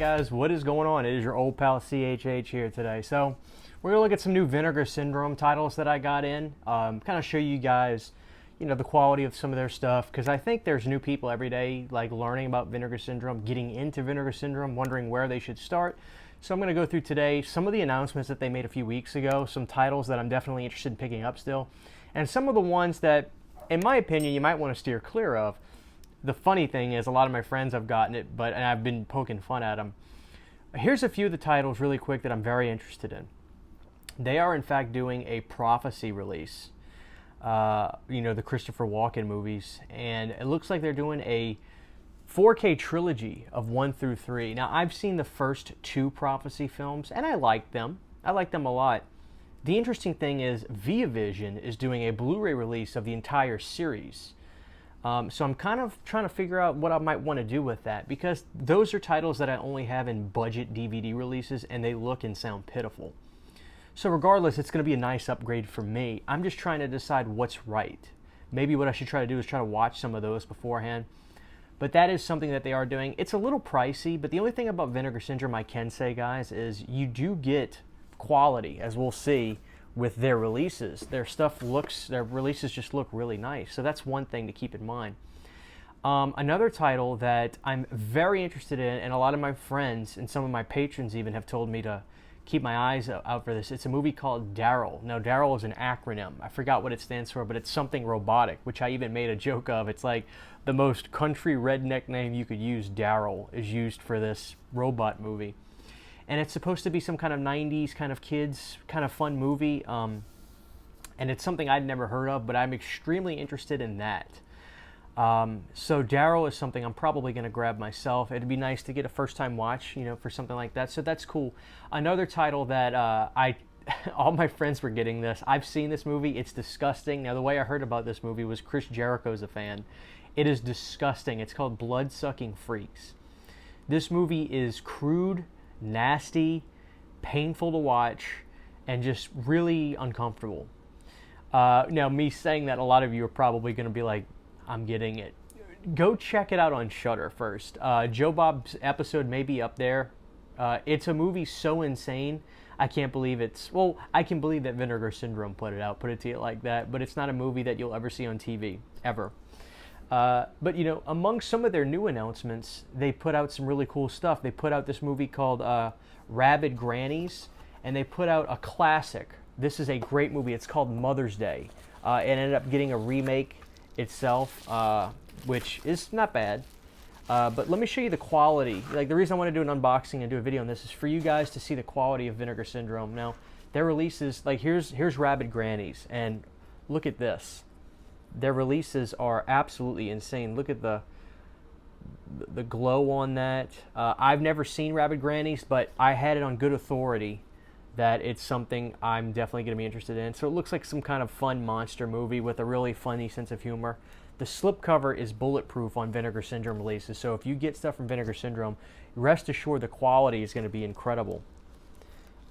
guys, what is going on? It is your old pal CHH here today. So we're gonna look at some new Vinegar Syndrome titles that I got in, kind of show you guys, you know, the quality of some of their stuff, because I think there's new people every day like learning about Vinegar Syndrome, getting into Vinegar Syndrome, wondering where they should start. So I'm going to go through today some of the announcements that they made a few weeks ago, some titles that I'm definitely interested in picking up still, and some of the ones that, in my opinion, you might want to steer clear of. The funny thing is, a lot of my friends have gotten it, and I've been poking fun at them. Here's a few of the titles really quick that I'm very interested in. They are, in fact, doing a Prophecy release. You know, the Christopher Walken movies. And it looks like they're doing a 4K trilogy of 1 through 3. Now, I've seen the first 2 Prophecy films, and I like them. I like them a lot. The interesting thing is, Viavision is doing a Blu-ray release of the entire series. So I'm kind of trying to figure out what I might want to do with that, because those are titles that I only have in budget DVD releases, and they look and sound pitiful. So regardless, it's going to be a nice upgrade for me. I'm just trying to decide what's right. Maybe what I should try to do is try to watch some of those beforehand. But that is something that they are doing. It's a little pricey, but the only thing about Vinegar Syndrome I can say, guys, is you do get quality, as we'll see, with their releases. Their releases just look really nice. So that's one thing to keep in mind. Another title that I'm very interested in, and a lot of my friends and some of my patrons even have told me to keep my eyes out for this. It's a movie called Daryl. Now, Daryl is an acronym. I forgot what it stands for, but it's something robotic, which I even made a joke of. It's like the most country redneck name you could use, Daryl, is used for this robot movie. And it's supposed to be some kind of 90s kind of kids kind of fun movie. And it's something I'd never heard of, but I'm extremely interested in that. So Daryl is something I'm probably going to grab myself. It'd be nice to get a first-time watch, you know, for something like that. So that's cool. Another title that all my friends were getting this. I've seen this movie. It's disgusting. Now, the way I heard about this movie was Chris Jericho's a fan. It is disgusting. It's called Blood-Sucking Freaks. This movie is crude, nasty, painful to watch, and just really uncomfortable. Now, me saying that, a lot of you are probably going to be like, I'm getting it. Go check it out on Shudder first. Joe Bob's episode may be up there. It's a movie so insane, I can't believe it's... Well, I can believe that Vinegar Syndrome put it to you like that, but it's not a movie that you'll ever see on TV, ever. But, you know, among some of their new announcements, they put out some really cool stuff. They put out this movie called Rabid Grannies, and they put out a classic. This is a great movie. It's called Mother's Day. It ended up getting a remake itself, which is not bad. But let me show you the quality. Like, the reason I want to do an unboxing and do a video on this is for you guys to see the quality of Vinegar Syndrome. Now, their releases, like here's Rabid Grannies, and look at this. Their releases are absolutely insane. Look at the glow on that. I've never seen Rabid Grannies, but I had it on good authority that it's something I'm definitely going to be interested in. So it looks like some kind of fun monster movie with a really funny sense of humor. The slipcover is bulletproof on Vinegar Syndrome releases, so if you get stuff from Vinegar Syndrome, rest assured the quality is going to be incredible.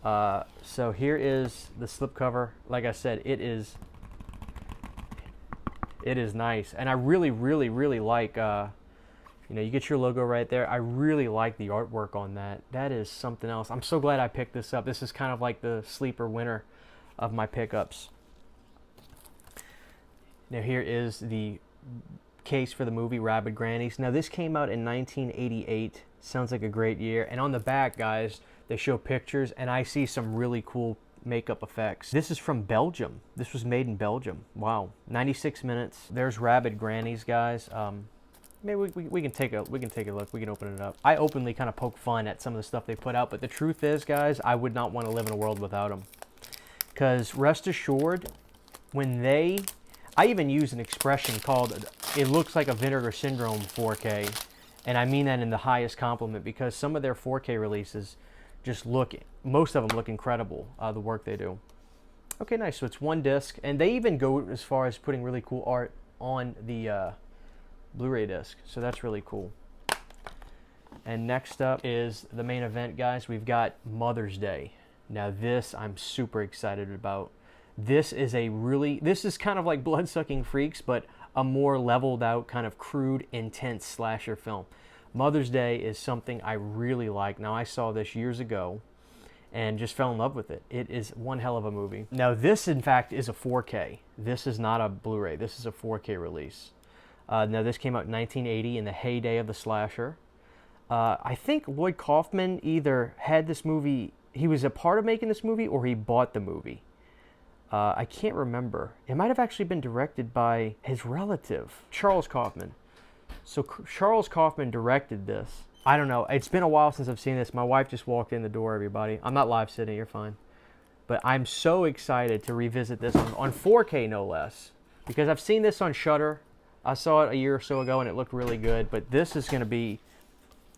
So here is the slipcover. Like I said, it is nice, and I really, really, really like, you know, you get your logo right there. I really like the artwork on that. That is something else. I'm so glad I picked this up. This is kind of like the sleeper winner of my pickups. Now here is the case for the movie Rabid Grannies. Now this came out in 1988. Sounds like a great year. And on the back, guys, they show pictures, and I see some really cool makeup effects. This is from Belgium. This was made in Belgium. Wow. 96 minutes. There's Rabid Grannies, guys. Maybe we can take a look. We can open it up. I openly kind of poke fun at some of the stuff they put out, but the truth is, guys, I would not want to live in a world without them. Because rest assured, I even use an expression called, it looks like a Vinegar Syndrome 4K, and I mean that in the highest compliment, because some of their 4K releases just most of them look incredible, the work they do. Okay, nice. So it's one disc, and they even go as far as putting really cool art on the Blu-ray disc, so that's really cool. And next up is the main event, guys. We've got Mother's Day. Now this I'm super excited about. This is kind of like Blood-Sucking Freaks, but a more leveled out kind of crude, intense slasher film. Mother's Day is something I really like. Now, I saw this years ago and just fell in love with it. It is one hell of a movie. Now, this, in fact, is a 4K. This is not a Blu-ray. This is a 4K release. Now, this came out in 1980 in the heyday of the slasher. I think Lloyd Kaufman either had this movie, he was a part of making this movie, or he bought the movie. I can't remember. It might have actually been directed by his relative, Charles Kaufman. So Charles Kaufman directed this. I don't know. It's been a while since I've seen this. My wife just walked in the door, everybody. I'm not live sitting. You're fine. But I'm so excited to revisit this on 4K, no less. Because I've seen this on Shudder. I saw it a year or so ago, and it looked really good. But this is going to be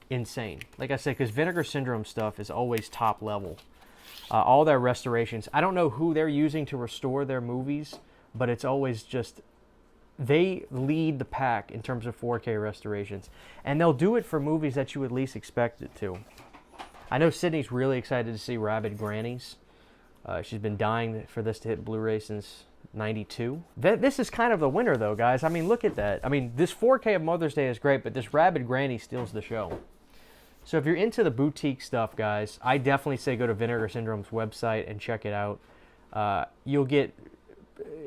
insane. Like I said, because Vinegar Syndrome stuff is always top level. All their restorations. I don't know who they're using to restore their movies, but it's always just... They lead the pack in terms of 4K restorations. And they'll do it for movies that you would least expect it to. I know Sydney's really excited to see Rabid Grannies. She's been dying for this to hit Blu-ray since 92. This is kind of the winner, though, guys. I mean, look at that. I mean, this 4K of Mother's Day is great, but this Rabid Granny steals the show. So if you're into the boutique stuff, guys, I definitely say go to Vinegar Syndrome's website and check it out. You'll get...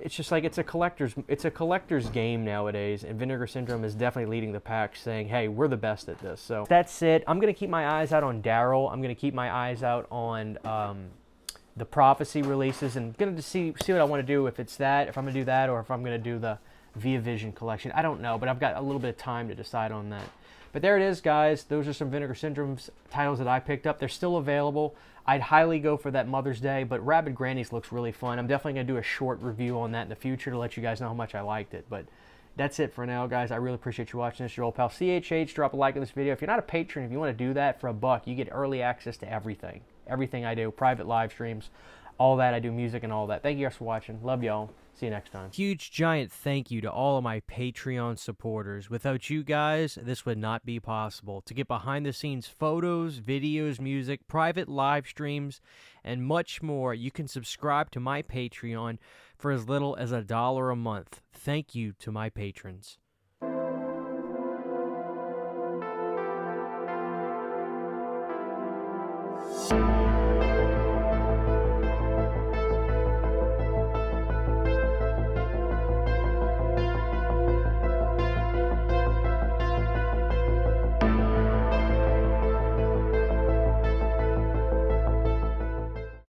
It's just like it's a collector's game nowadays, and Vinegar Syndrome is definitely leading the pack, saying, hey, we're the best at this. So that's it. I'm going to keep my eyes out on Daryl. I'm going to keep my eyes out on the Prophecy releases, and going to see what I want to do, if it's that, if I'm going to do that, or if I'm going to do the Via Vision collection. I don't know, but I've got a little bit of time to decide on that. But there it is, guys. Those are some Vinegar Syndrome's titles that I picked up. They're still available. I'd highly go for that Mother's Day, but Rabid Grannies looks really fun. I'm definitely going to do a short review on that in the future to let you guys know how much I liked it. But that's it for now, guys. I really appreciate you watching this. Your old pal CHH. Drop a like on this video. If you're not a patron, if you want to do that for $1, you get early access to everything. Everything I do. Private live streams. All that. I do music and all that. Thank you guys for watching. Love y'all. See you next time. Huge, giant thank you to all of my Patreon supporters. Without you guys, this would not be possible. To get behind-the-scenes photos, videos, music, private live streams, and much more, you can subscribe to my Patreon for as little as $1 a month. Thank you to my patrons.